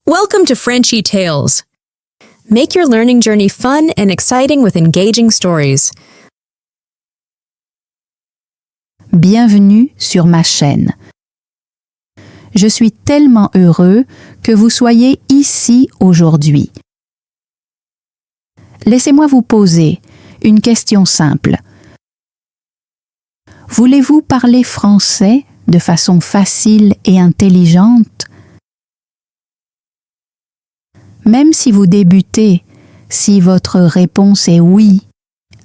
Welcome to Frenchy Tales. Make your learning journey fun and exciting with engaging stories. Bienvenue sur ma chaîne. Je suis tellement heureux que vous soyez ici aujourd'hui. Laissez-moi vous poser une question simple. Voulez-vous parler français de façon facile et intelligente? Même si vous débutez, si votre réponse est oui,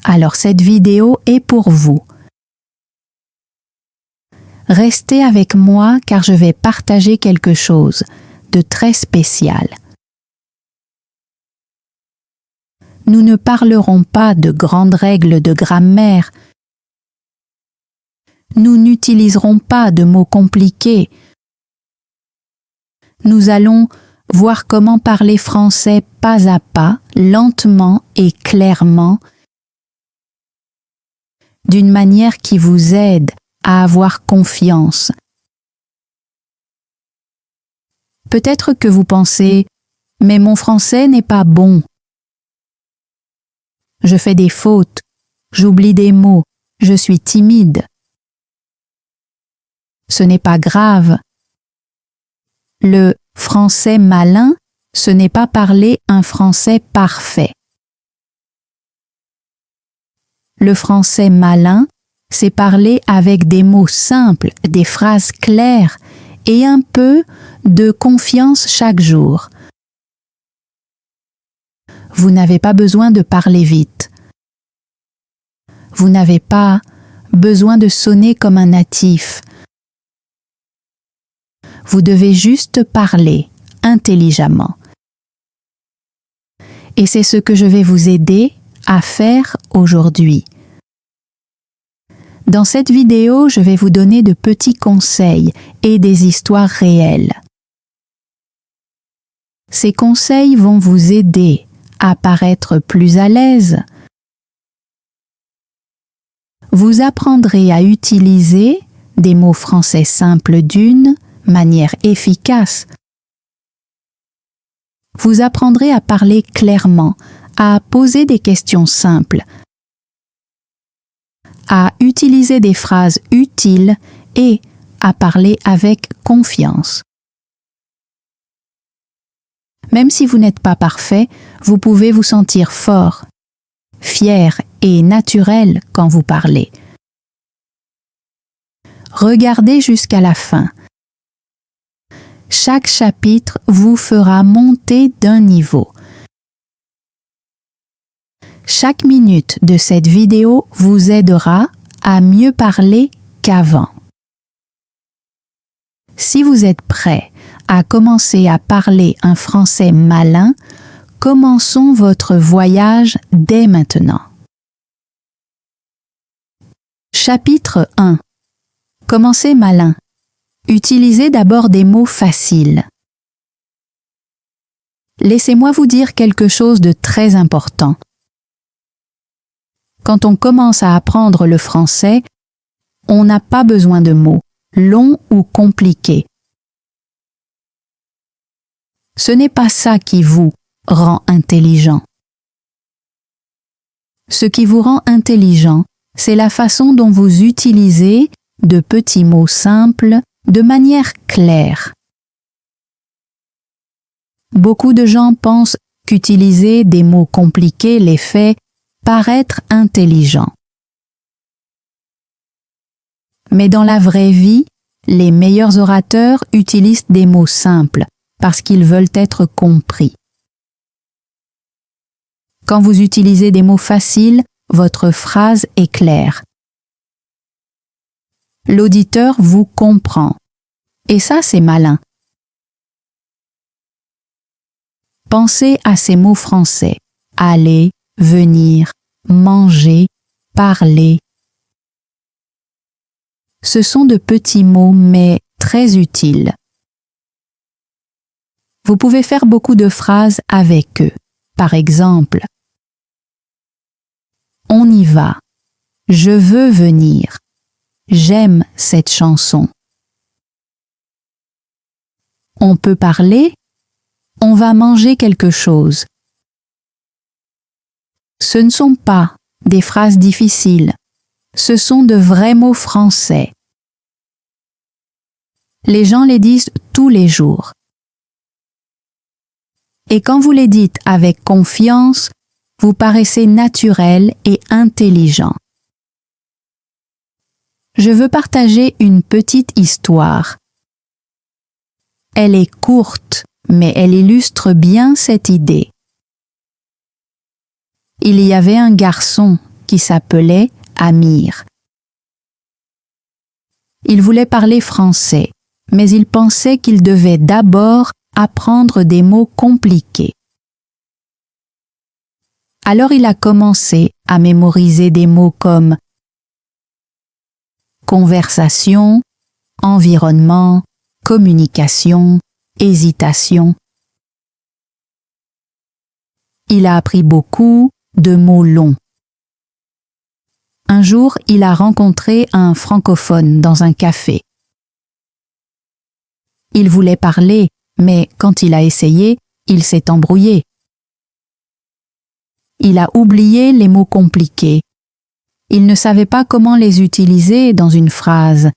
alors cette vidéo est pour vous. Restez avec moi car je vais partager quelque chose de très spécial. Nous ne parlerons pas de grandes règles de grammaire. Nous n'utiliserons pas de mots compliqués. Nous allons voir comment parler français pas à pas, lentement et clairement, d'une manière qui vous aide à avoir confiance. Peut-être que vous pensez « Mais mon français n'est pas bon. Je fais des fautes, j'oublie des mots, je suis timide. » Ce n'est pas grave. Le français malin, ce n'est pas parler un français parfait. Le français malin, c'est parler avec des mots simples, des phrases claires et un peu de confiance chaque jour. Vous n'avez pas besoin de parler vite. Vous n'avez pas besoin de sonner comme un natif. Vous devez juste parler intelligemment. Et c'est ce que je vais vous aider à faire aujourd'hui. Dans cette vidéo, je vais vous donner de petits conseils et des histoires réelles. Ces conseils vont vous aider à paraître plus à l'aise. Vous apprendrez à utiliser des mots français simples d'une manière efficace. Vous apprendrez à parler clairement, à poser des questions simples, à utiliser des phrases utiles et à parler avec confiance. Même si vous n'êtes pas parfait, vous pouvez vous sentir fort, fier et naturel quand vous parlez. Regardez jusqu'à la fin. Chaque chapitre vous fera monter d'un niveau. Chaque minute de cette vidéo vous aidera à mieux parler qu'avant. Si vous êtes prêt à commencer à parler un français malin, commençons votre voyage dès maintenant. Chapitre 1. Commencez malin. Utilisez d'abord des mots faciles. Laissez-moi vous dire quelque chose de très important. Quand on commence à apprendre le français, on n'a pas besoin de mots, longs ou compliqués. Ce n'est pas ça qui vous rend intelligent. Ce qui vous rend intelligent, c'est la façon dont vous utilisez de petits mots simples de manière claire. Beaucoup de gens pensent qu'utiliser des mots compliqués les fait paraître intelligent. Mais dans la vraie vie, les meilleurs orateurs utilisent des mots simples parce qu'ils veulent être compris. Quand vous utilisez des mots faciles, votre phrase est claire. L'auditeur vous comprend. Et ça, c'est malin. Pensez à ces mots français. Aller, venir, manger, parler. Ce sont de petits mots, mais très utiles. Vous pouvez faire beaucoup de phrases avec eux. Par exemple, on y va. Je veux venir. J'aime cette chanson. On peut parler on va manger quelque chose. Ce ne sont pas des phrases difficiles, ce sont de vrais mots français. Les gens les disent tous les jours. Et quand vous les dites avec confiance, vous paraissez naturel et intelligent. Je veux partager une petite histoire. Elle est courte, mais elle illustre bien cette idée. Il y avait un garçon qui s'appelait Amir. Il voulait parler français, mais il pensait qu'il devait d'abord apprendre des mots compliqués. Alors il a commencé à mémoriser des mots comme conversation, environnement, communication, hésitation. Il a appris beaucoup de mots longs. Un jour, il a rencontré un francophone dans un café. Il voulait parler, mais quand il a essayé, il s'est embrouillé. Il a oublié les mots compliqués. Il ne savait pas comment les utiliser dans une phrase.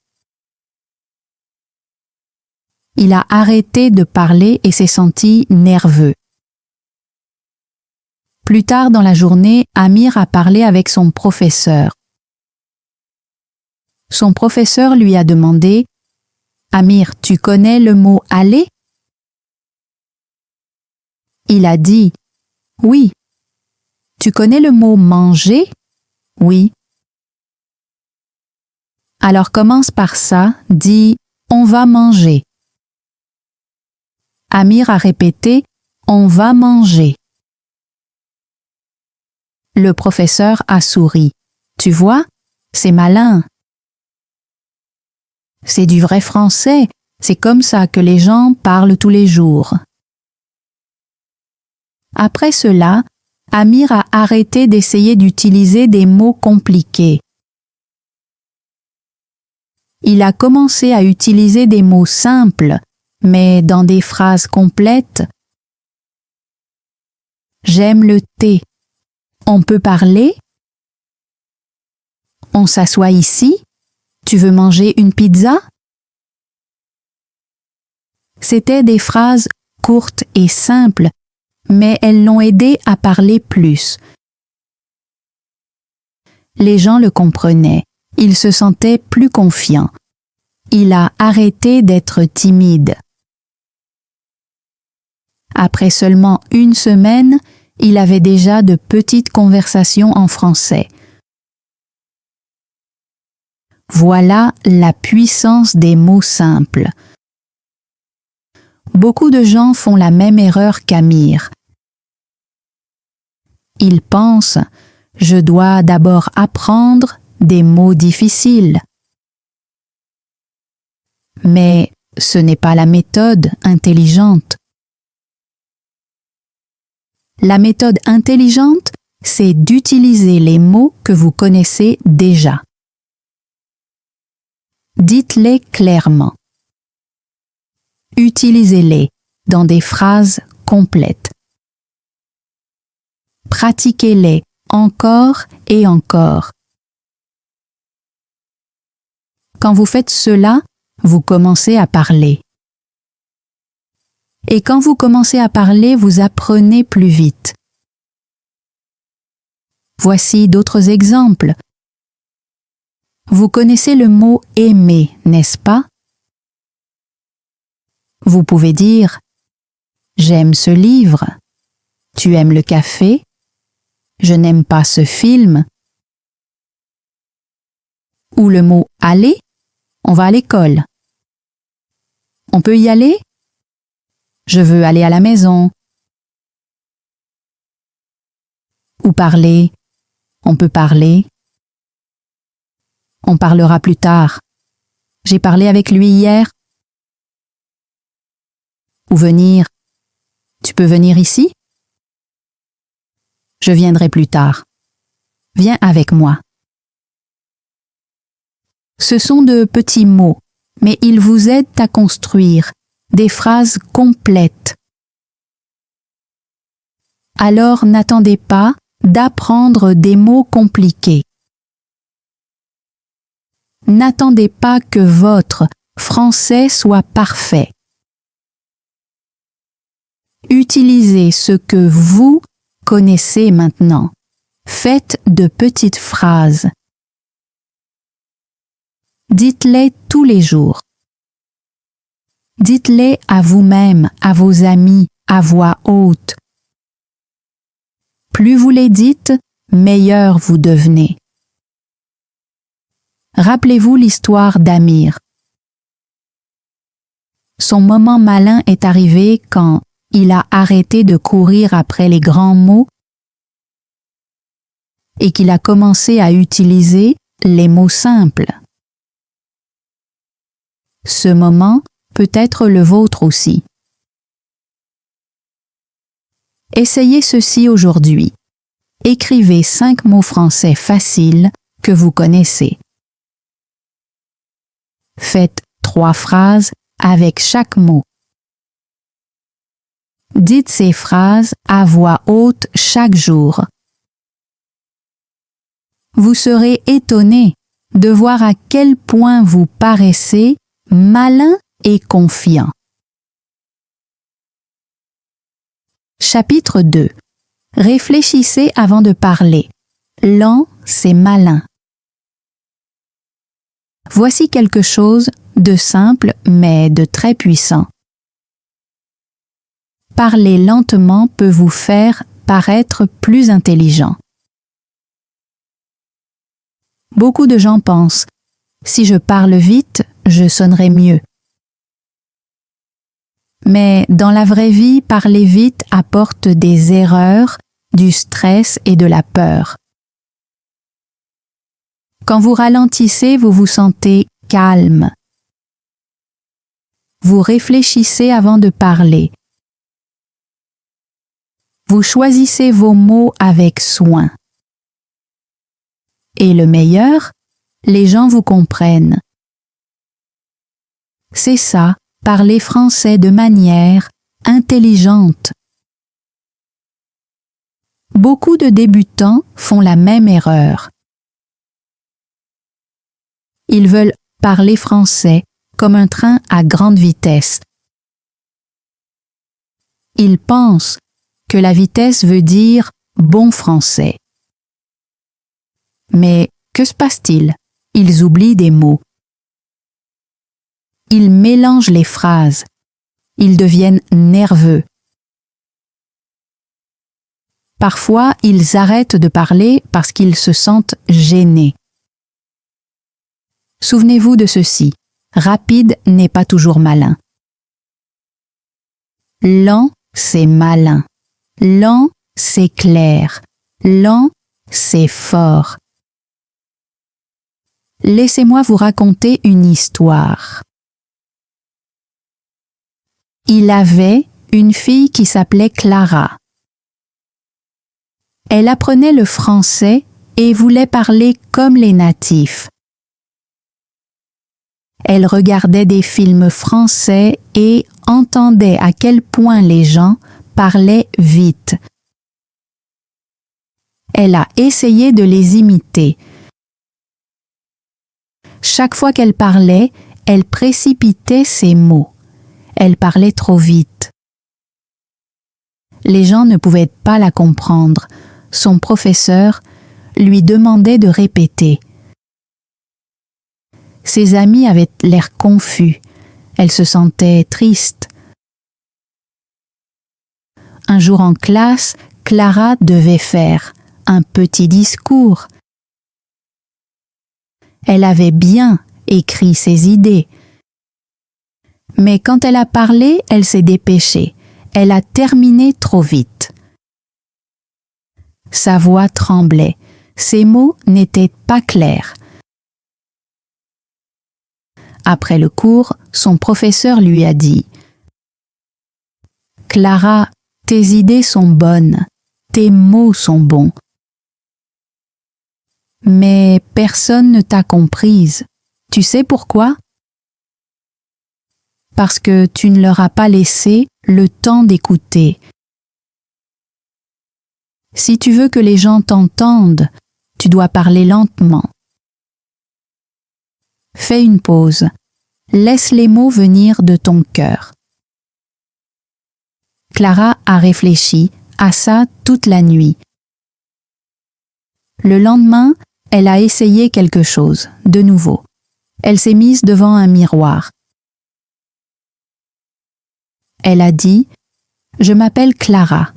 Il a arrêté de parler et s'est senti nerveux. Plus tard dans la journée, Amir a parlé avec son professeur. Son professeur lui a demandé « Amir, tu connais le mot « aller » ?» Il a dit « Oui ». « Tu connais le mot « manger » ? Oui. Alors commence par ça, dis « on va manger ». Amir a répété « on va manger ». Le professeur a souri. Tu vois, c'est malin. C'est du vrai français, c'est comme ça que les gens parlent tous les jours. Après cela, Amir a arrêté d'essayer d'utiliser des mots compliqués. Il a commencé à utiliser des mots simples, mais dans des phrases complètes. J'aime le thé. On peut parler? On s'assoit ici? Tu veux manger une pizza? C'étaient des phrases courtes et simples, mais elles l'ont aidé à parler plus. Les gens le comprenaient, il se sentait plus confiant. Il a arrêté d'être timide. Après seulement une semaine, il avait déjà de petites conversations en français. Voilà la puissance des mots simples. Beaucoup de gens font la même erreur qu'Amir. Ils pensent « je dois d'abord apprendre des mots difficiles ». Mais ce n'est pas la méthode intelligente. La méthode intelligente, c'est d'utiliser les mots que vous connaissez déjà. Dites-les clairement. Utilisez-les dans des phrases complètes. Pratiquez-les encore et encore. Quand vous faites cela, vous commencez à parler. Et quand vous commencez à parler, vous apprenez plus vite. Voici d'autres exemples. Vous connaissez le mot « aimer », n'est-ce pas? Vous pouvez dire « J'aime ce livre »,« Tu aimes le café »,« Je n'aime pas ce film ». Ou le mot « aller », on va à l'école. On peut y aller? Je veux aller à la maison. Ou parler. On peut parler. On parlera plus tard. J'ai parlé avec lui hier. Ou venir. Tu peux venir ici? Je viendrai plus tard. Viens avec moi. Ce sont de petits mots, mais ils vous aident à construire des phrases complètes. alors n'attendez pas d'apprendre des mots compliqués. N'attendez pas que votre français soit parfait. Utilisez ce que vous connaissez maintenant. Faites de petites phrases. Dites-les tous les jours. Dites-les à vous-même, à vos amis, à voix haute. Plus vous les dites, meilleur vous devenez. Rappelez-vous l'histoire d'Amir. Son moment malin est arrivé quand il a arrêté de courir après les grands mots et qu'il a commencé à utiliser les mots simples. Ce moment peut être le vôtre aussi. Essayez ceci aujourd'hui. Écrivez 5 mots français faciles que vous connaissez. Faites 3 phrases avec chaque mot. Dites ces phrases à voix haute chaque jour. Vous serez étonné de voir à quel point vous paraissez malin et confiant. Chapitre 2. Réfléchissez avant de parler. Lent, c'est malin. Voici quelque chose de simple mais de très puissant. Parler lentement peut vous faire paraître plus intelligent. Beaucoup de gens pensent « si je parle vite, je sonnerai mieux ». Mais dans la vraie vie, parler vite apporte des erreurs, du stress et de la peur. Quand vous ralentissez, vous vous sentez calme. Vous réfléchissez avant de parler. Vous choisissez vos mots avec soin. Et le meilleur, les gens vous comprennent. C'est ça, parler français de manière intelligente. Beaucoup de débutants font la même erreur. Ils veulent parler français comme un train à grande vitesse. Ils pensent que la vitesse veut dire bon français. Mais que se passe-t-il? Ils oublient des mots. Ils mélangent les phrases. Ils deviennent nerveux. Parfois, ils arrêtent de parler parce qu'ils se sentent gênés. Souvenez-vous de ceci. Rapide n'est pas toujours malin. Lent, c'est malin. Lent, c'est clair. Lent, c'est fort. Laissez-moi vous raconter une histoire. Il avait une fille qui s'appelait Clara. Elle apprenait le français et voulait parler comme les natifs. Elle regardait des films français et entendait à quel point les gens parlaient vite. Elle a essayé de les imiter. Chaque fois qu'elle parlait, elle précipitait ses mots. Elle parlait trop vite. Les gens ne pouvaient pas la comprendre. Son professeur lui demandait de répéter. Ses amis avaient l'air confus. Elle se sentait triste. Un jour en classe, Clara devait faire un petit discours. Elle avait bien écrit ses idées. Mais quand elle a parlé, elle s'est dépêchée. Elle a terminé trop vite. Sa voix tremblait. Ses mots n'étaient pas clairs. Après le cours, son professeur lui a dit « Clara, tes idées sont bonnes, tes mots sont bons. Mais personne ne t'a comprise. Tu sais pourquoi? Parce que tu ne leur as pas laissé le temps d'écouter. Si tu veux que les gens t'entendent, tu dois parler lentement. Fais une pause. Laisse les mots venir de ton cœur. Clara a réfléchi à ça toute la nuit. Le lendemain, elle a essayé quelque chose, de nouveau. Elle s'est mise devant un miroir. Elle a dit « Je m'appelle Clara.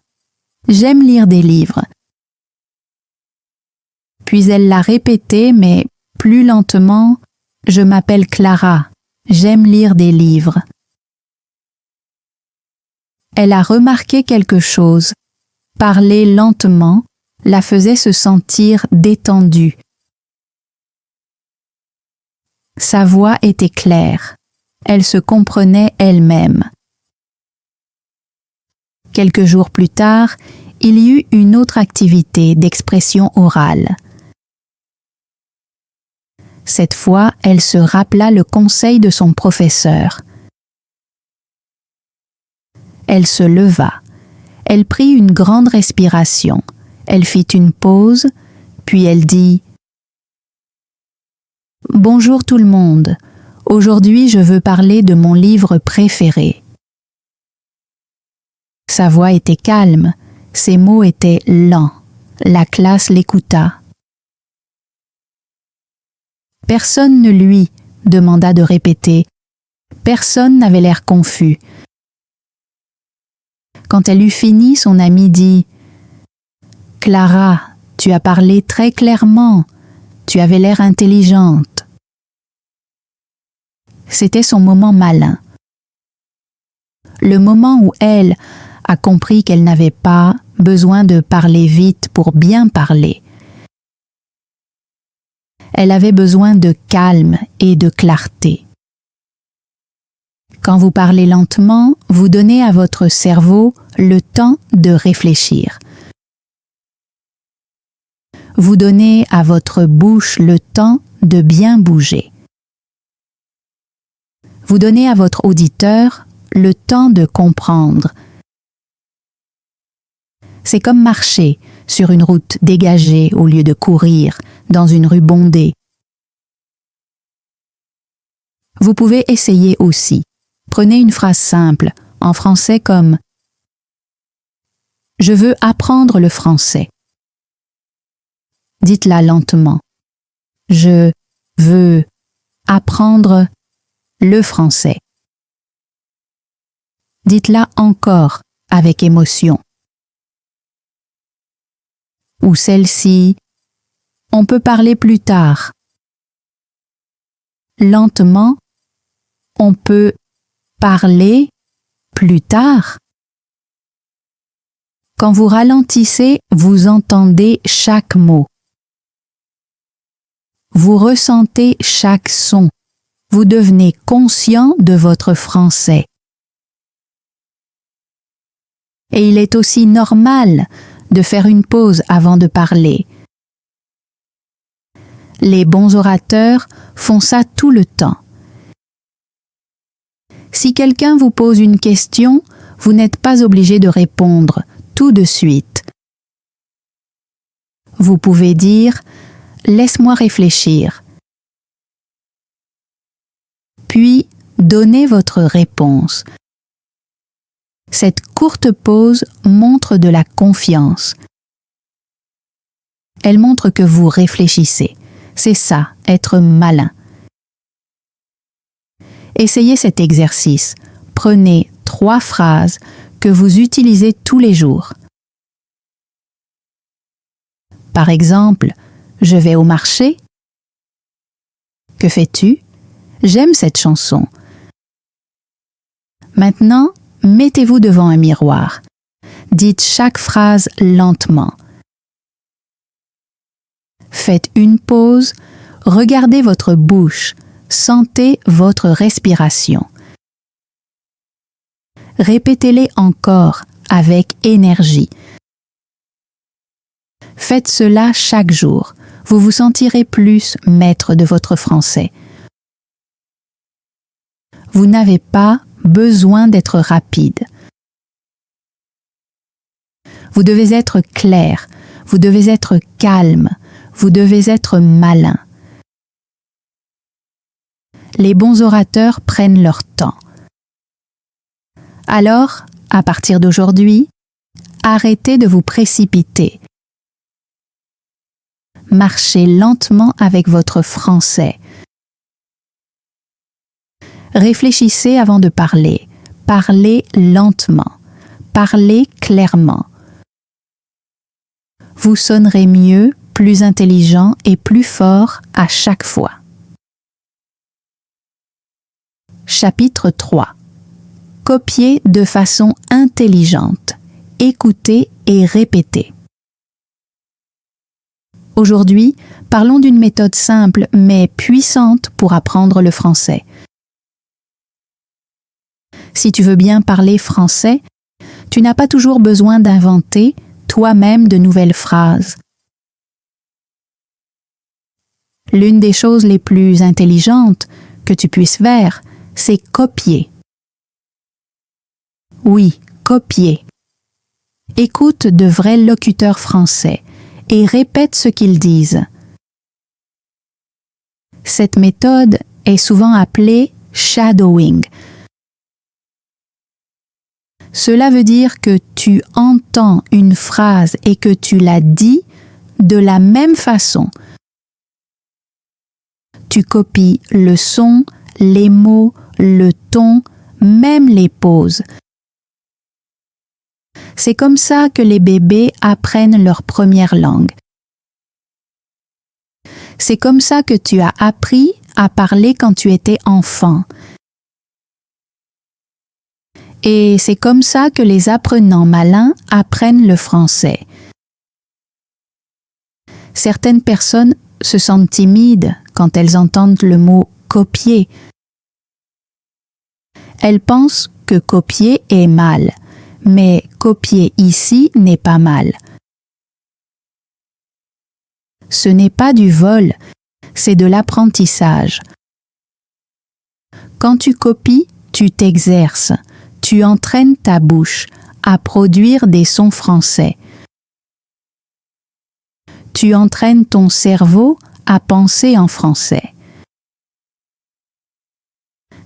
J'aime lire des livres. » Puis elle l'a répété, mais plus lentement « Je m'appelle Clara. J'aime lire des livres. » Elle a remarqué quelque chose. Parler lentement la faisait se sentir détendue. Sa voix était claire. Elle se comprenait elle-même. Quelques jours plus tard, il y eut une autre activité d'expression orale. Cette fois, elle se rappela le conseil de son professeur. Elle se leva. Elle prit une grande respiration. Elle fit une pause, puis elle dit « Bonjour tout le monde. Aujourd'hui, je veux parler de mon livre préféré. » Sa voix était calme, ses mots étaient lents. La classe l'écouta. Personne ne lui demanda de répéter. Personne n'avait l'air confus. Quand elle eut fini, son amie dit « Clara, tu as parlé très clairement. Tu avais l'air intelligente. » C'était son moment malin. Le moment où elle a compris qu'elle n'avait pas besoin de parler vite pour bien parler. Elle avait besoin de calme et de clarté. Quand vous parlez lentement, vous donnez à votre cerveau le temps de réfléchir. Vous donnez à votre bouche le temps de bien bouger. Vous donnez à votre auditeur le temps de comprendre. C'est comme marcher sur une route dégagée au lieu de courir dans une rue bondée. Vous pouvez essayer aussi. Prenez une phrase simple, en français comme « Je veux apprendre le français ». Dites-la lentement. « Je veux apprendre le français ». Dites-la encore avec émotion. Ou celle-ci, on peut parler plus tard. Lentement, on peut parler plus tard. Quand vous ralentissez, vous entendez chaque mot. Vous ressentez chaque son. Vous devenez conscient de votre français. Et il est aussi normal de faire une pause avant de parler. Les bons orateurs font ça tout le temps. Si quelqu'un vous pose une question, vous n'êtes pas obligé de répondre tout de suite. Vous pouvez dire « Laisse-moi réfléchir ». Puis, donnez votre réponse. Cette courte pause montre de la confiance. Elle montre que vous réfléchissez. C'est ça, être malin. Essayez cet exercice. Prenez 3 phrases que vous utilisez tous les jours. Par exemple, je vais au marché. Que fais-tu? J'aime cette chanson. Maintenant, mettez-vous devant un miroir. Dites chaque phrase lentement. Faites une pause, regardez votre bouche, sentez votre respiration. Répétez-les encore avec énergie. Faites cela chaque jour. Vous vous sentirez plus maître de votre français. Vous n'avez pas besoin d'être rapide. Vous devez être clair, vous devez être calme, vous devez être malin. Les bons orateurs prennent leur temps. Alors, à partir d'aujourd'hui, arrêtez de vous précipiter. Marchez lentement avec votre français. Réfléchissez avant de parler. Parlez lentement. Parlez clairement. Vous sonnerez mieux, plus intelligent et plus fort à chaque fois. Chapitre 3. Copier de façon intelligente. Écoutez et répétez. Aujourd'hui, parlons d'une méthode simple mais puissante pour apprendre le français. Si tu veux bien parler français, tu n'as pas toujours besoin d'inventer toi-même de nouvelles phrases. L'une des choses les plus intelligentes que tu puisses faire, c'est copier. Oui, copier. Écoute de vrais locuteurs français et répète ce qu'ils disent. Cette méthode est souvent appelée shadowing. Cela veut dire que tu entends une phrase et que tu la dis de la même façon. Tu copies le son, les mots, le ton, même les pauses. C'est comme ça que les bébés apprennent leur première langue. C'est comme ça que tu as appris à parler quand tu étais enfant. Et c'est comme ça que les apprenants malins apprennent le français. Certaines personnes se sentent timides quand elles entendent le mot « copier ». Elles pensent que copier est mal, mais copier ici n'est pas mal. Ce n'est pas du vol, c'est de l'apprentissage. Quand tu copies, tu t'exerces, tu entraînes ta bouche à produire des sons français. Tu entraînes ton cerveau à penser en français.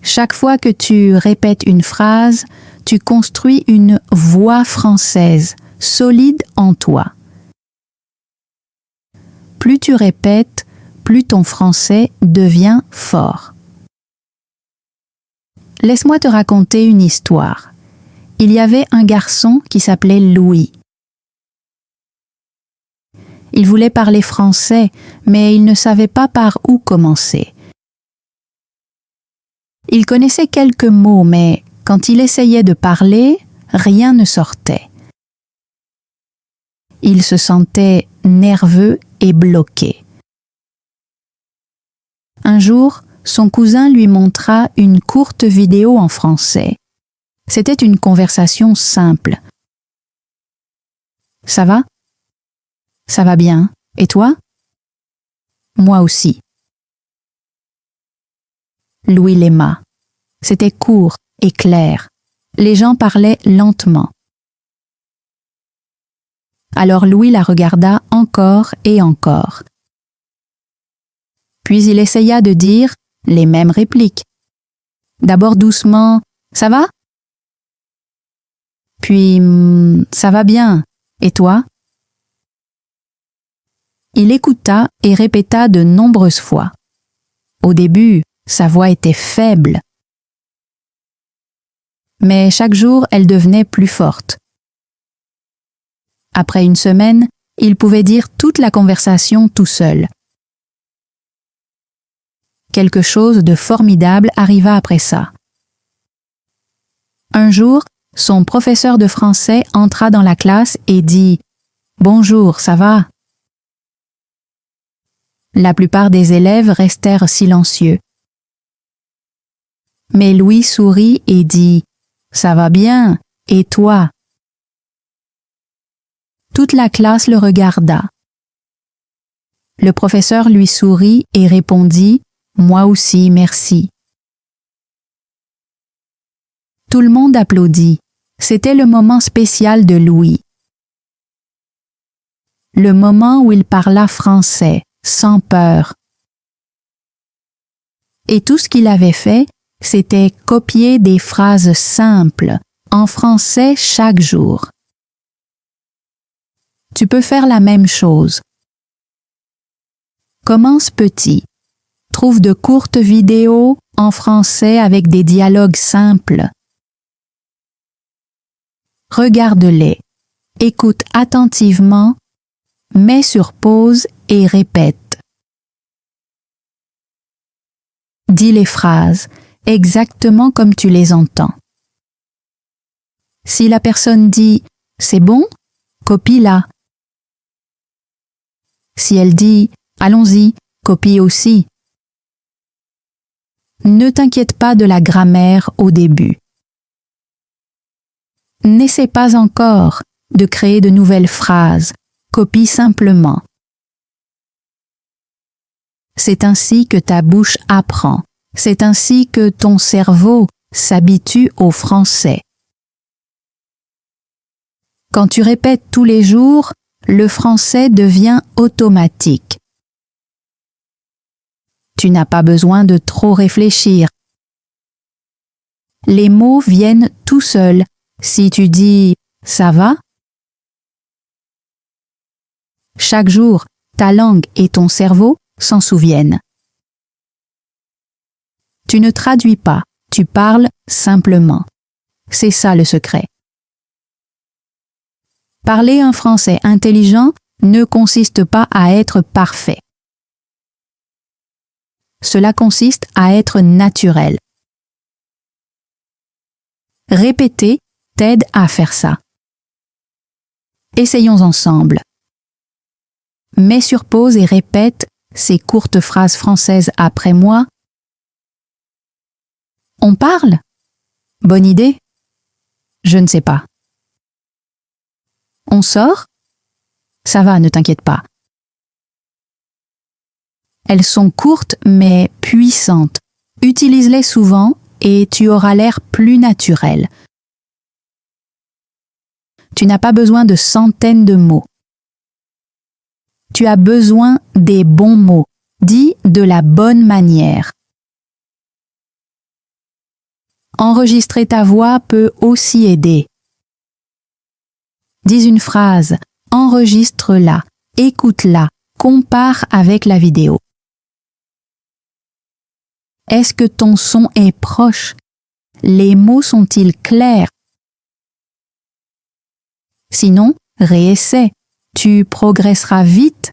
Chaque fois que tu répètes une phrase, tu construis une voix française solide en toi. Plus tu répètes, plus ton français devient fort. Laisse-moi te raconter une histoire. Il y avait un garçon qui s'appelait Louis. Il voulait parler français, mais il ne savait pas par où commencer. Il connaissait quelques mots, mais quand il essayait de parler, rien ne sortait. Il se sentait nerveux et bloqué. Un jour, son cousin lui montra une courte vidéo en français. C'était une conversation simple. « Ça va ? Ça va bien. Et toi ? Moi aussi. » Louis l'aima. C'était court et clair. Les gens parlaient lentement. Alors Louis la regarda encore et encore. Puis il essaya de dire les mêmes répliques. D'abord doucement, « Ça va ? » Puis « Ça va bien. Et toi ?» Il écouta et répéta de nombreuses fois. Au début, sa voix était faible. Mais chaque jour, elle devenait plus forte. Après une semaine, il pouvait dire toute la conversation tout seul. Quelque chose de formidable arriva après ça. Un jour, son professeur de français entra dans la classe et dit « Bonjour, ça va ?» La plupart des élèves restèrent silencieux. Mais Louis sourit et dit « Ça va bien, et toi ?» Toute la classe le regarda. Le professeur lui sourit et répondit « Moi aussi, merci ». Tout le monde applaudit. C'était le moment spécial de Louis. le moment où il parla français, sans peur. Et tout ce qu'il avait fait, c'était copier des phrases simples, en français chaque jour. Tu peux faire la même chose. Commence petit. Trouve de courtes vidéos en français avec des dialogues simples. Regarde-les, écoute attentivement, mets sur pause et répète. Dis les phrases exactement comme tu les entends. Si la personne dit « c'est bon », copie-la. Si elle dit « allons-y », copie aussi. Ne t'inquiète pas de la grammaire au début. N'essaie pas encore de créer de nouvelles phrases, copie simplement. C'est ainsi que ta bouche apprend, c'est ainsi que ton cerveau s'habitue au français. Quand tu répètes tous les jours, le français devient automatique. Tu n'as pas besoin de trop réfléchir. Les mots viennent tout seuls. Si tu dis « ça va », chaque jour, ta langue et ton cerveau s'en souviennent. Tu ne traduis pas, tu parles simplement. C'est ça le secret. Parler un français intelligent ne consiste pas à être parfait. Cela consiste à être naturel. Répéter t'aide à faire ça. Essayons ensemble. Mets sur pause et répète ces courtes phrases françaises après moi. On parle? Bonne idée? Je ne sais pas. On sort? Ça va, ne t'inquiète pas. Elles sont courtes mais puissantes. Utilise-les souvent et tu auras l'air plus naturel. Tu n'as pas besoin de centaines de mots. Tu as besoin des bons mots, dits de la bonne manière. Enregistrer ta voix peut aussi aider. Dis une phrase, enregistre-la, écoute-la, compare avec la vidéo. Est-ce que ton son est proche? Les mots sont-ils clairs? Sinon, réessaie. Tu progresseras vite.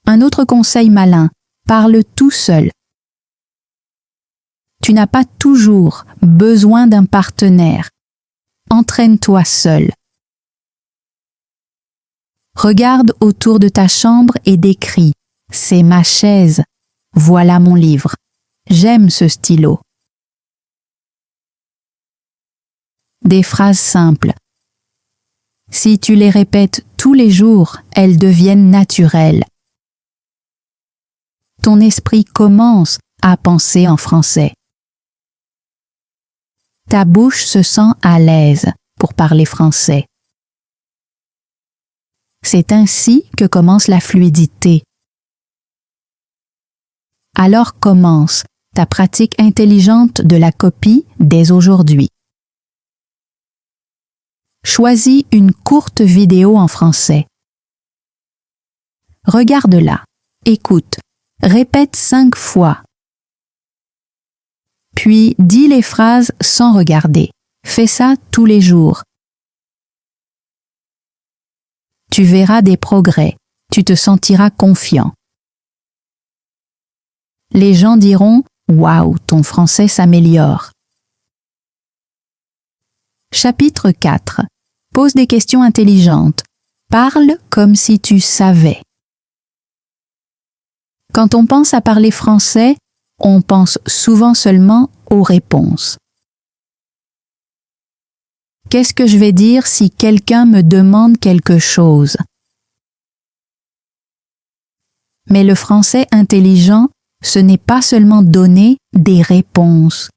Un autre conseil malin, parle tout seul. Tu n'as pas toujours besoin d'un partenaire. Entraîne-toi seul. Regarde autour de ta chambre et décris. C'est ma chaise. Voilà mon livre. J'aime ce stylo. Des phrases simples. Si tu les répètes tous les jours, elles deviennent naturelles. Ton esprit commence à penser en français. Ta bouche se sent à l'aise pour parler français. C'est ainsi que commence la fluidité. Alors commence ta pratique intelligente de la copie dès aujourd'hui. Choisis une courte vidéo en français. Regarde-la, écoute, répète 5 fois. Puis dis les phrases sans regarder. Fais ça tous les jours. Tu verras des progrès, tu te sentiras confiant. Les gens diront « Waouh, ton français s'améliore ». Chapitre 4. Pose des questions intelligentes. Parle comme si tu savais. Quand on pense à parler français, on pense souvent seulement aux réponses. Qu'est-ce que je vais dire si quelqu'un me demande quelque chose? Mais le français intelligent, ce n'est pas seulement donner des réponses.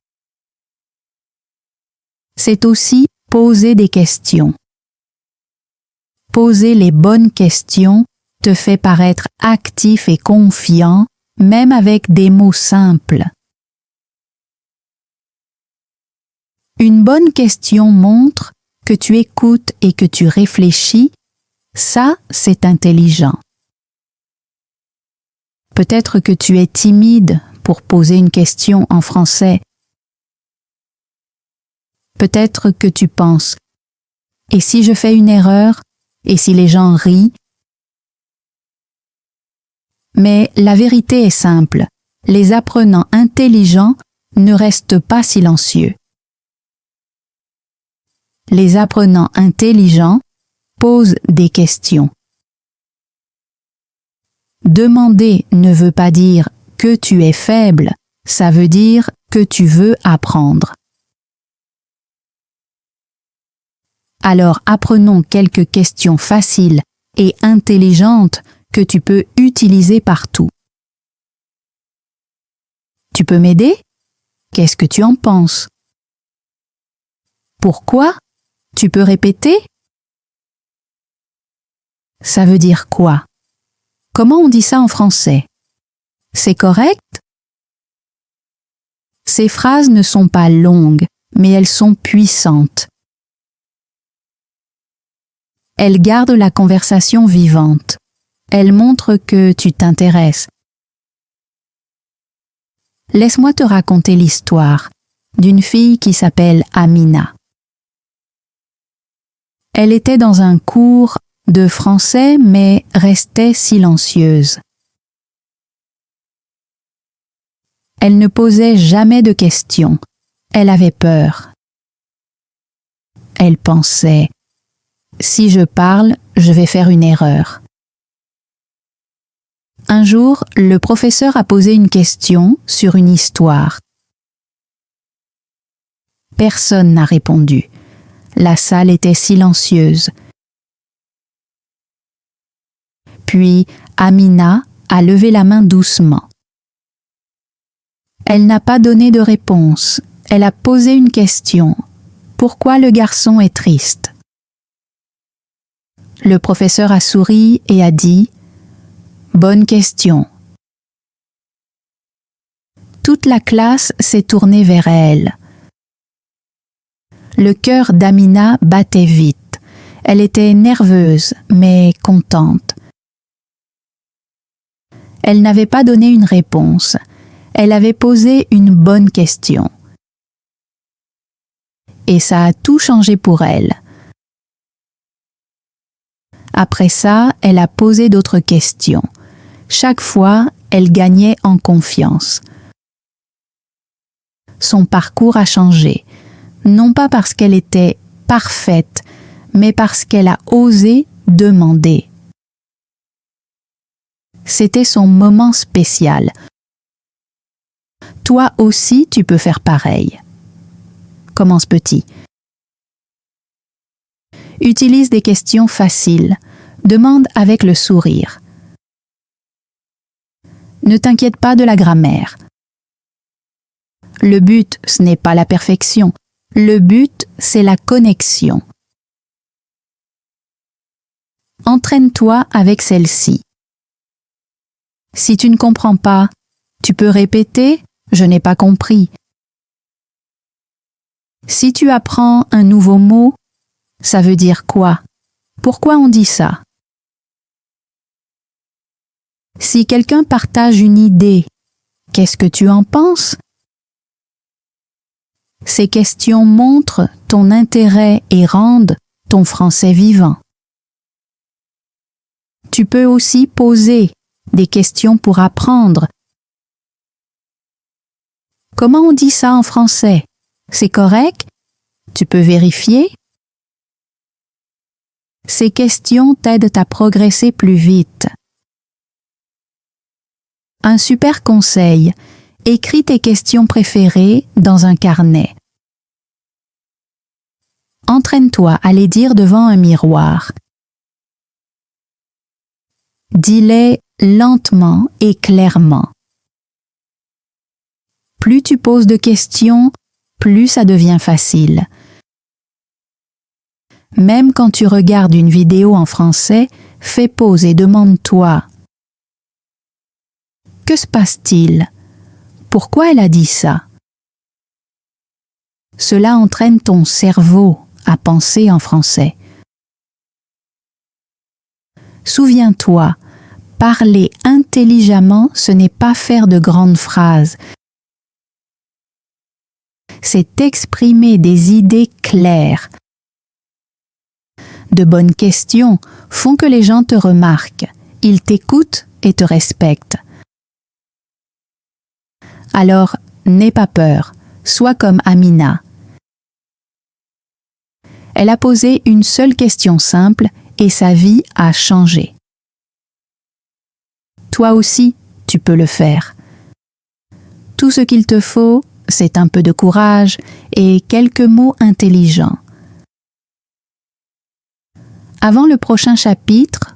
C'est aussi poser des questions. poser les bonnes questions te fait paraître actif et confiant, même avec des mots simples. Une bonne question montre que tu écoutes et que tu réfléchis. Ça, c'est intelligent. Peut-être que tu es timide pour poser une question en français. Peut-être que tu penses « Et si je fais une erreur? Et si les gens rient ?» Mais la vérité est simple. Les apprenants intelligents ne restent pas silencieux. Les apprenants intelligents posent des questions. Demander ne veut pas dire que tu es faible, ça veut dire que tu veux apprendre. Alors apprenons quelques questions faciles et intelligentes que tu peux utiliser partout. Tu peux m'aider? Qu'est-ce que tu en penses? Pourquoi? Tu peux répéter? Ça veut dire quoi? Comment on dit ça en français? C'est correct? Ces phrases ne sont pas longues, mais elles sont puissantes. Elles gardent la conversation vivante. Elles montrent que tu t'intéresses. Laisse-moi te raconter l'histoire d'une fille qui s'appelle Amina. Elle était dans un cours de français mais restait silencieuse. Elle ne posait jamais de questions. Elle avait peur. Elle pensait « Si je parle, je vais faire une erreur ». Un jour, le professeur a posé une question sur une histoire. Personne n'a répondu. La salle était silencieuse. Puis Amina a levé la main doucement. Elle n'a pas donné de réponse. Elle a posé une question. Pourquoi le garçon est triste? Le professeur a souri et a dit « Bonne question ». Toute la classe s'est tournée vers elle. Le cœur d'Amina battait vite. Elle était nerveuse, mais contente. Elle n'avait pas donné une réponse. Elle avait posé une bonne question. Et ça a tout changé pour elle. Après ça, elle a posé d'autres questions. Chaque fois, elle gagnait en confiance. Son parcours a changé, non pas parce qu'elle était parfaite, mais parce qu'elle a osé demander. C'était son moment spécial. Toi aussi, tu peux faire pareil. Commence petit. Utilise des questions faciles. Demande avec le sourire. Ne t'inquiète pas de la grammaire. Le but, ce n'est pas la perfection. Le but, c'est la connexion. Entraîne-toi avec celle-ci. Si tu ne comprends pas, tu peux répéter « Je n'ai pas compris ». Si tu apprends un nouveau mot, ça veut dire quoi? Pourquoi on dit ça? Si quelqu'un partage une idée, qu'est-ce que tu en penses? Ces questions montrent ton intérêt et rendent ton français vivant. Tu peux aussi poser des questions pour apprendre. Comment on dit ça en français? C'est correct? Tu peux vérifier? Ces questions t'aident à progresser plus vite. Un super conseil, écris tes questions préférées dans un carnet. Entraîne-toi à les dire devant un miroir. Dis-les lentement et clairement. Plus tu poses de questions, plus ça devient facile. Même quand tu regardes une vidéo en français, fais pause et demande-toi « Que se passe-t-il ? Pourquoi elle a dit ça ?» Cela entraîne ton cerveau à penser en français. Souviens-toi, parler intelligemment, ce n'est pas faire de grandes phrases. C'est exprimer des idées claires. De bonnes questions font que les gens te remarquent. Ils t'écoutent et te respectent. Alors, n'aie pas peur, sois comme Amina. Elle a posé une seule question simple et sa vie a changé. Toi aussi, tu peux le faire. Tout ce qu'il te faut, c'est un peu de courage et quelques mots intelligents. Avant le prochain chapitre,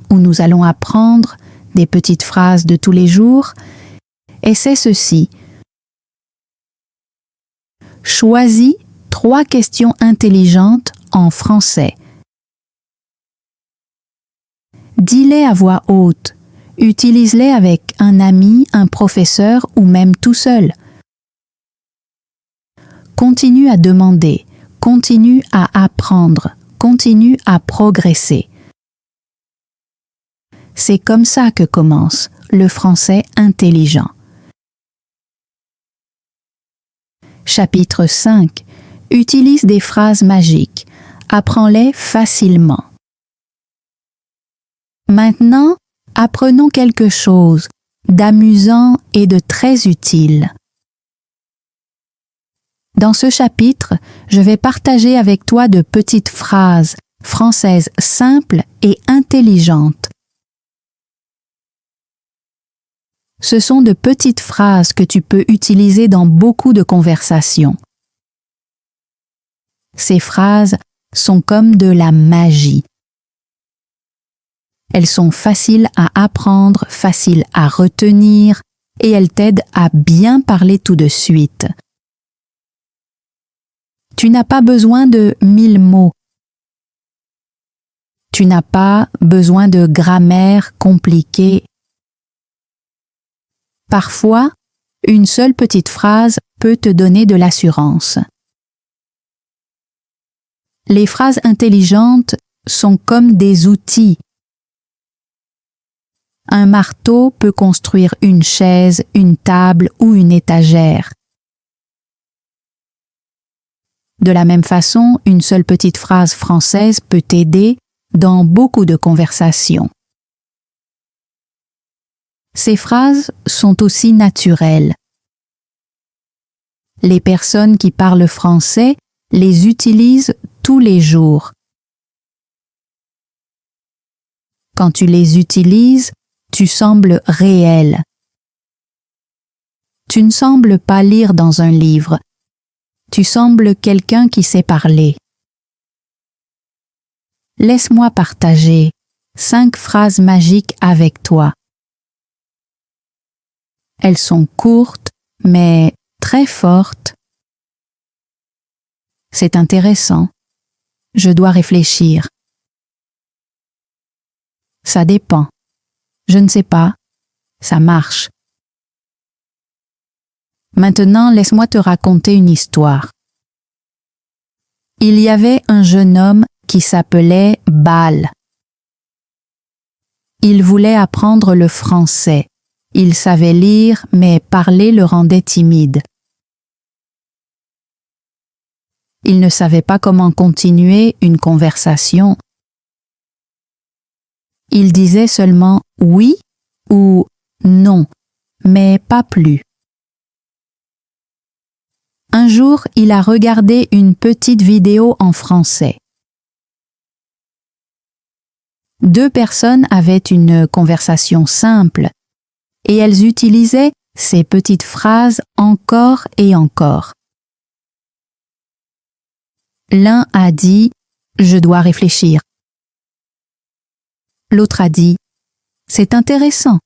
où nous allons apprendre des petites phrases de tous les jours, essaie ceci. Choisis 3 questions intelligentes en français. Dis-les à voix haute. Utilise-les avec un ami, un professeur ou même tout seul. Continue à demander, continue à apprendre, continue à progresser. C'est comme ça que commence le français intelligent. Chapitre 5. Utilise des phrases magiques. Apprends-les facilement. Maintenant, apprenons quelque chose d'amusant et de très utile. Dans ce chapitre, je vais partager avec toi de petites phrases françaises simples et intelligentes. Ce sont de petites phrases que tu peux utiliser dans beaucoup de conversations. Ces phrases sont comme de la magie. Elles sont faciles à apprendre, faciles à retenir et elles t'aident à bien parler tout de suite. Tu n'as pas besoin de 1000 mots. Tu n'as pas besoin de grammaire compliquée. Parfois, une seule petite phrase peut te donner de l'assurance. Les phrases intelligentes sont comme des outils. Un marteau peut construire une chaise, une table ou une étagère. De la même façon, une seule petite phrase française peut t'aider dans beaucoup de conversations. Ces phrases sont aussi naturelles. Les personnes qui parlent français les utilisent tous les jours. Quand tu les utilises, tu sembles réel. Tu ne sembles pas lire dans un livre. Tu sembles quelqu'un qui sait parler. Laisse-moi partager 5 phrases magiques avec toi. Elles sont courtes, mais très fortes. C'est intéressant. Je dois réfléchir. Ça dépend. Je ne sais pas. Ça marche. Maintenant, laisse-moi te raconter une histoire. Il y avait un jeune homme qui s'appelait Bal. Il voulait apprendre le français. Il savait lire, mais parler le rendait timide. Il ne savait pas comment continuer une conversation. Il disait seulement oui ou non, mais pas plus. Un jour, il a regardé une petite vidéo en français. 2 personnes avaient une conversation simple et elles utilisaient ces petites phrases encore et encore. L'un a dit « Je dois réfléchir ». L'autre a dit « C'est intéressant ».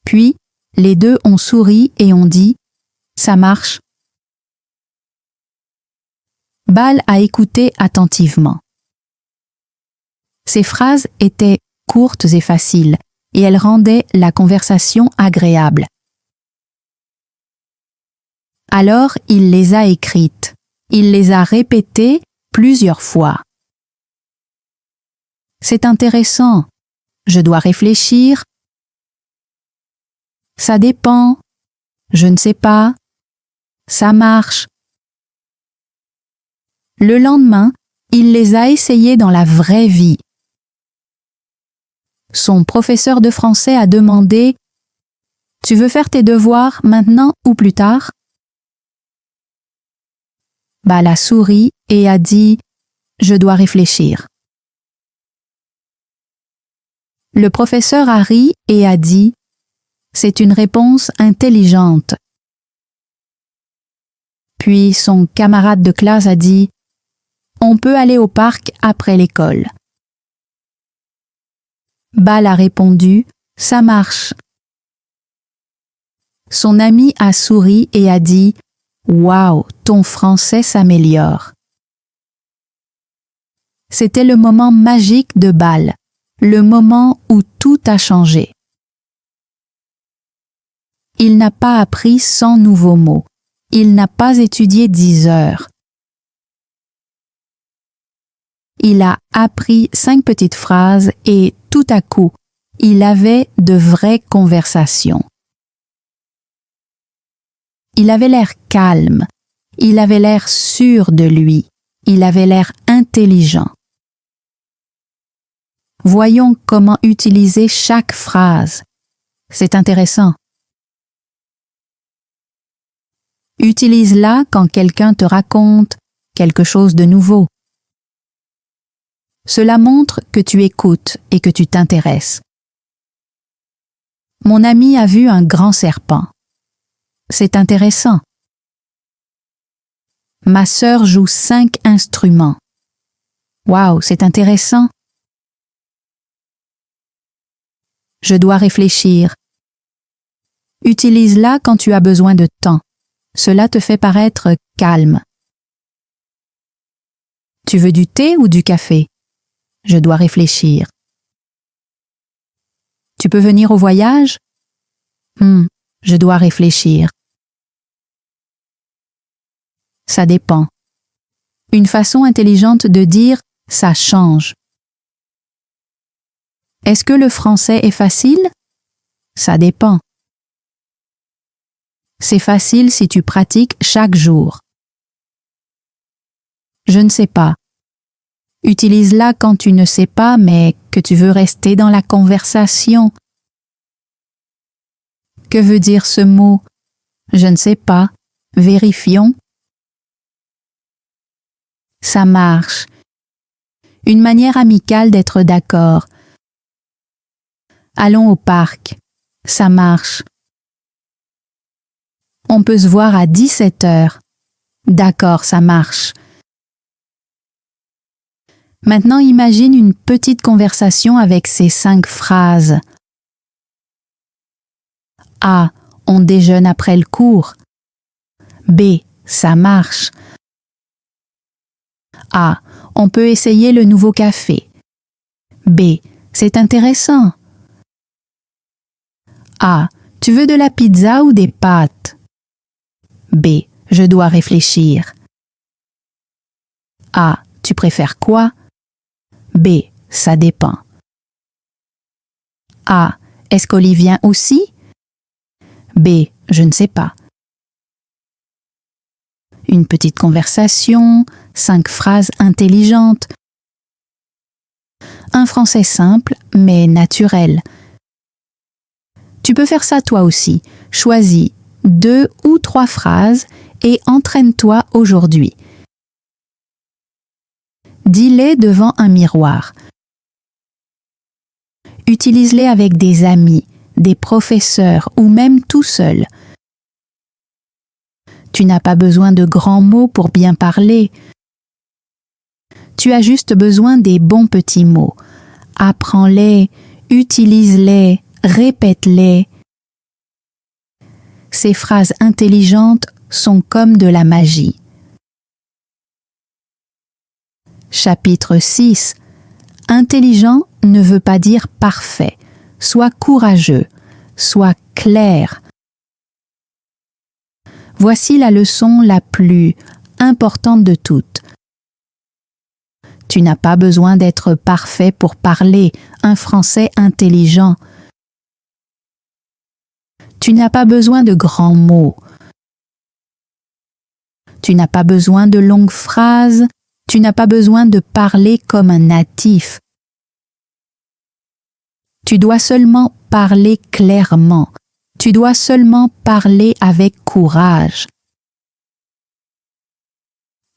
Puis, les 2 ont souri et ont dit « Ça marche ». Bal a écouté attentivement. Ces phrases étaient courtes et faciles, et elles rendaient la conversation agréable. Alors, il les a écrites. Il les a répétées plusieurs fois. C'est intéressant. Je dois réfléchir. Ça dépend. Je ne sais pas. Ça marche. Le lendemain, il les a essayées dans la vraie vie. Son professeur de français a demandé « Tu veux faire tes devoirs maintenant ou plus tard ?» Bal a souri et a dit « Je dois réfléchir ». Le professeur a ri et a dit « C'est une réponse intelligente ». Puis son camarade de classe a dit « On peut aller au parc après l'école ». Bal a répondu « Ça marche ». Son ami a souri et a dit « Waouh, ton français s'améliore ». C'était le moment magique de Bal, le moment où tout a changé. Il n'a pas appris 100 nouveaux mots. Il n'a pas étudié 10 heures. Il a appris 5 petites phrases et tout à coup, il avait de vraies conversations. Il avait l'air calme, il avait l'air sûr de lui, il avait l'air intelligent. Voyons comment utiliser chaque phrase. C'est intéressant. Utilise-la quand quelqu'un te raconte quelque chose de nouveau. Cela montre que tu écoutes et que tu t'intéresses. Mon ami a vu un grand serpent. C'est intéressant. Ma sœur joue 5 instruments. Waouh, c'est intéressant. Je dois réfléchir. Utilise-la quand tu as besoin de temps. Cela te fait paraître calme. Tu veux du thé ou du café? Je dois réfléchir. Tu peux venir au voyage? Je dois réfléchir. Ça dépend. Une façon intelligente de dire « ça change ». Est-ce que le français est facile? Ça dépend. C'est facile si tu pratiques chaque jour. Je ne sais pas. Utilise-la quand tu ne sais pas, mais que tu veux rester dans la conversation. Que veut dire ce mot? Je ne sais pas. Vérifions. Ça marche. Une manière amicale d'être d'accord. Allons au parc. Ça marche. On peut se voir à 17 heures. D'accord, ça marche. Maintenant, imagine une petite conversation avec ces 5 phrases. A. On déjeune après le cours. B. Ça marche. A. On peut essayer le nouveau café. B. C'est intéressant. A. Tu veux de la pizza ou des pâtes? B. Je dois réfléchir. A. Tu préfères quoi? B. Ça dépend. A. Est-ce qu'Oli vient aussi? B. Je ne sais pas. Une petite conversation, 5 phrases intelligentes. Un français simple, mais naturel. Tu peux faire ça toi aussi. Choisis 2 ou 3 phrases et entraîne-toi aujourd'hui. Dis-les devant un miroir. Utilise-les avec des amis, des professeurs ou même tout seul. Tu n'as pas besoin de grands mots pour bien parler. Tu as juste besoin des bons petits mots. Apprends-les, utilise-les, répète-les. Ces phrases intelligentes sont comme de la magie. Chapitre 6. Intelligent ne veut pas dire parfait. Sois courageux, sois clair. Voici la leçon la plus importante de toutes. Tu n'as pas besoin d'être parfait pour parler un français intelligent. Tu n'as pas besoin de grands mots. Tu n'as pas besoin de longues phrases. Tu n'as pas besoin de parler comme un natif. Tu dois seulement parler clairement. Tu dois seulement parler avec courage.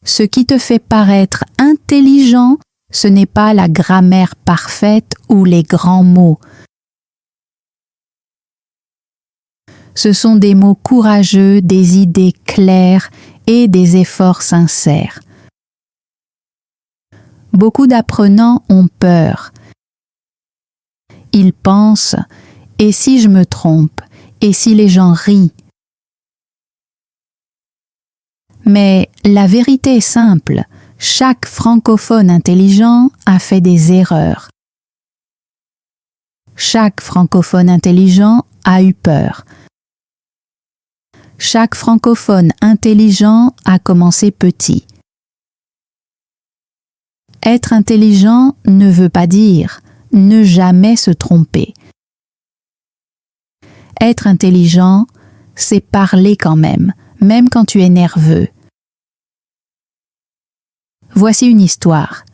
Ce qui te fait paraître intelligent, ce n'est pas la grammaire parfaite ou les grands mots. Ce sont des mots courageux, des idées claires et des efforts sincères. Beaucoup d'apprenants ont peur. Ils pensent « et si je me trompe ? Et si les gens rient ?» Mais la vérité est simple, chaque francophone intelligent a fait des erreurs. Chaque francophone intelligent a eu peur. Chaque francophone intelligent a commencé petit. Être intelligent ne veut pas dire ne jamais se tromper. Être intelligent, c'est parler quand même quand tu es nerveux. Voici une histoire.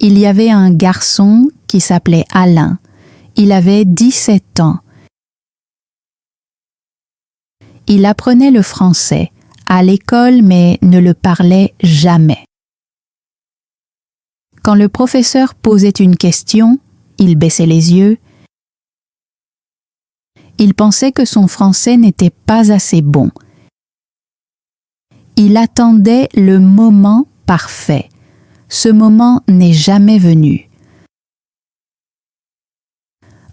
Il y avait un garçon qui s'appelait Alain. Il avait 17 ans. Il apprenait le français à l'école mais ne le parlait jamais. Quand le professeur posait une question, il baissait les yeux. Il pensait que son français n'était pas assez bon. Il attendait le moment parfait. Ce moment n'est jamais venu.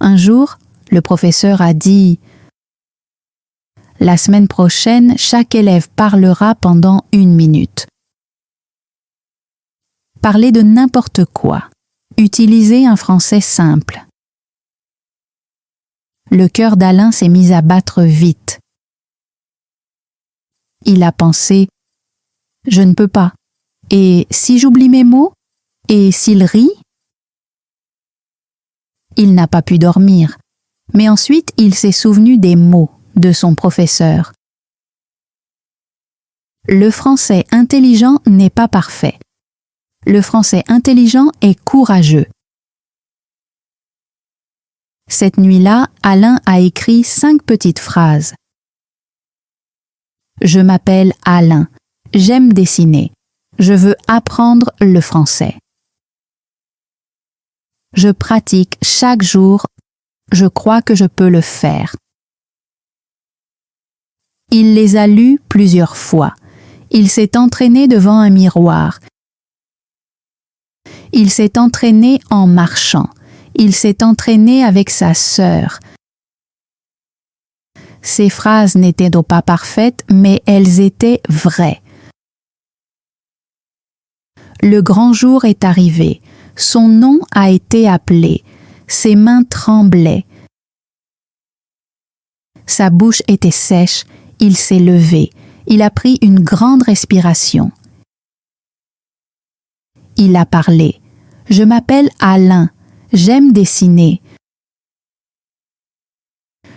Un jour, le professeur a dit « La semaine prochaine, chaque élève parlera pendant 1 minute. » Parlez de n'importe quoi. Utilisez un français simple. Le cœur d'Alain s'est mis à battre vite. Il a pensé « Je ne peux pas. Et si j'oublie mes mots? Et s'il rit ?» Il n'a pas pu dormir, mais ensuite il s'est souvenu des mots de son professeur. Le français intelligent n'est pas parfait. Le français intelligent est courageux. Cette nuit-là, Alain a écrit 5 petites phrases. Je m'appelle Alain. J'aime dessiner. Je veux apprendre le français. Je pratique chaque jour. Je crois que je peux le faire. Il les a lus plusieurs fois. Il s'est entraîné devant un miroir. Il s'est entraîné en marchant. Il s'est entraîné avec sa sœur. Ces phrases n'étaient donc pas parfaites, mais elles étaient vraies. Le grand jour est arrivé. Son nom a été appelé. Ses mains tremblaient. Sa bouche était sèche. Il s'est levé. Il a pris une grande respiration. Il a parlé. Je m'appelle Alain. J'aime dessiner.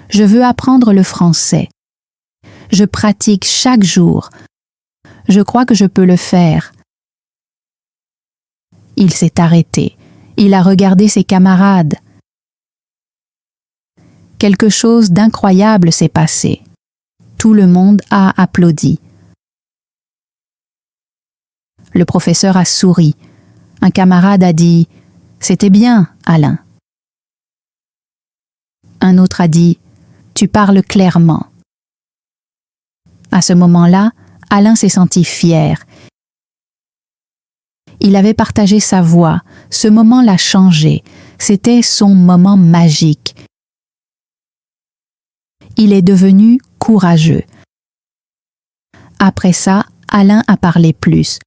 Je veux apprendre le français. Je pratique chaque jour. Je crois que je peux le faire. Il s'est arrêté. Il a regardé ses camarades. Quelque chose d'incroyable s'est passé. Tout le monde a applaudi. Le professeur a souri. Un camarade a dit « C'était bien, Alain ». Un autre a dit « Tu parles clairement ». À ce moment-là, Alain s'est senti fier. Il avait partagé sa voix. Ce moment l'a changé. C'était son moment magique. Il est devenu courageux. Après ça, Alain a parlé plus.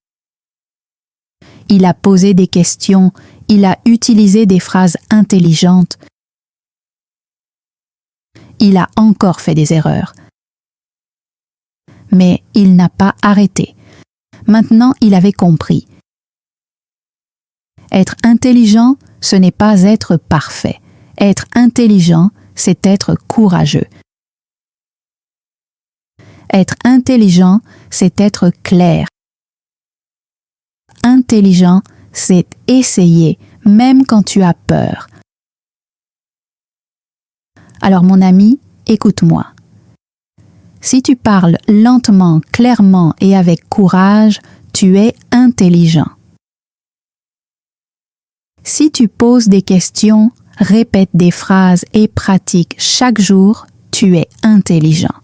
il a posé des questions, il a utilisé des phrases intelligentes. Il a encore fait des erreurs. Mais il n'a pas arrêté. Maintenant, il avait compris. Être intelligent, ce n'est pas être parfait. Être intelligent, c'est être courageux. Être intelligent, c'est être clair. Intelligent, c'est essayer, même quand tu as peur. Alors mon ami, écoute-moi. Si tu parles lentement, clairement et avec courage, tu es intelligent. Si tu poses des questions, répètes des phrases et pratiques chaque jour, tu es intelligent.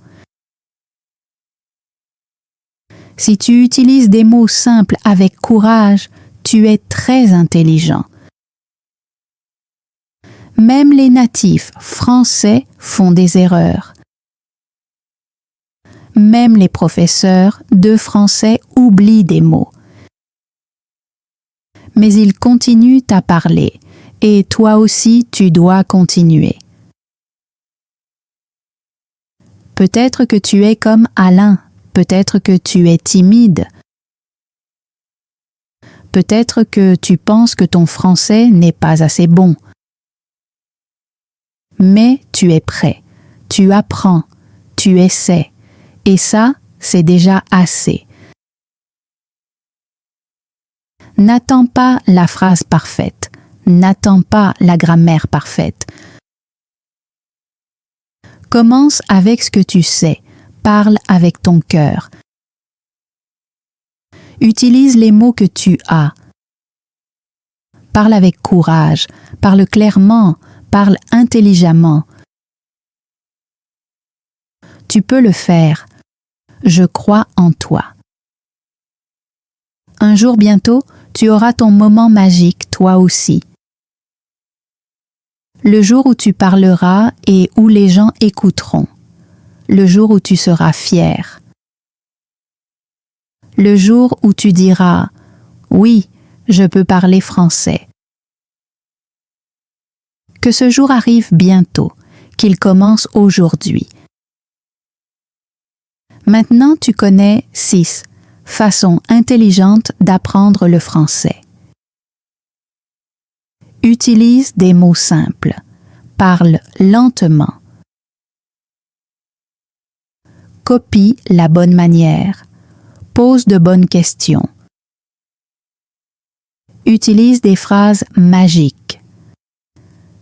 Si tu utilises des mots simples avec courage, tu es très intelligent. Même les natifs français font des erreurs. Même les professeurs de français oublient des mots. Mais ils continuent à parler, et toi aussi tu dois continuer. Peut-être que tu es comme Alain, peut-être que tu es timide. Peut-être que tu penses que ton français n'est pas assez bon. Mais tu es prêt, tu apprends, tu essaies. Et ça, c'est déjà assez. N'attends pas la phrase parfaite. N'attends pas la grammaire parfaite. Commence avec ce que tu sais. Parle avec ton cœur. Utilise les mots que tu as. Parle avec courage. Parle clairement. Parle intelligemment. Tu peux le faire. Je crois en toi. Un jour bientôt, tu auras ton moment magique, toi aussi. Le jour où tu parleras et où les gens écouteront. Le jour où tu seras fier. Le jour où tu diras « Oui, je peux parler français ». Que ce jour arrive bientôt, qu'il commence aujourd'hui. Maintenant, tu connais 6 façons intelligentes d'apprendre le français. Utilise des mots simples. Parle lentement. Copie la bonne manière. Pose de bonnes questions. Utilise des phrases magiques.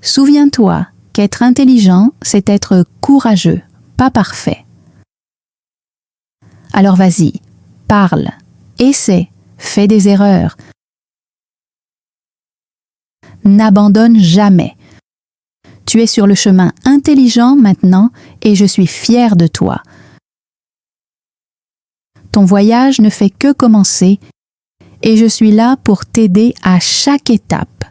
Souviens-toi qu'être intelligent, c'est être courageux, pas parfait. Alors vas-y, parle, essaie, fais des erreurs. N'abandonne jamais. Tu es sur le chemin intelligent maintenant et je suis fière de toi. Ton voyage ne fait que commencer et je suis là pour t'aider à chaque étape.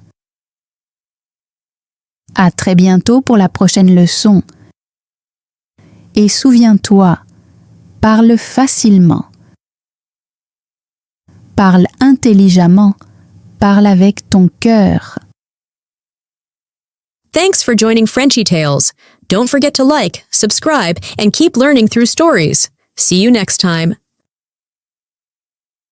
À très bientôt pour la prochaine leçon. Et souviens-toi, parle facilement. Parle intelligemment. Parle avec ton cœur. Thanks for joining Frenchy Tales. Don't forget to like, subscribe, and keep learning through stories. See you next time.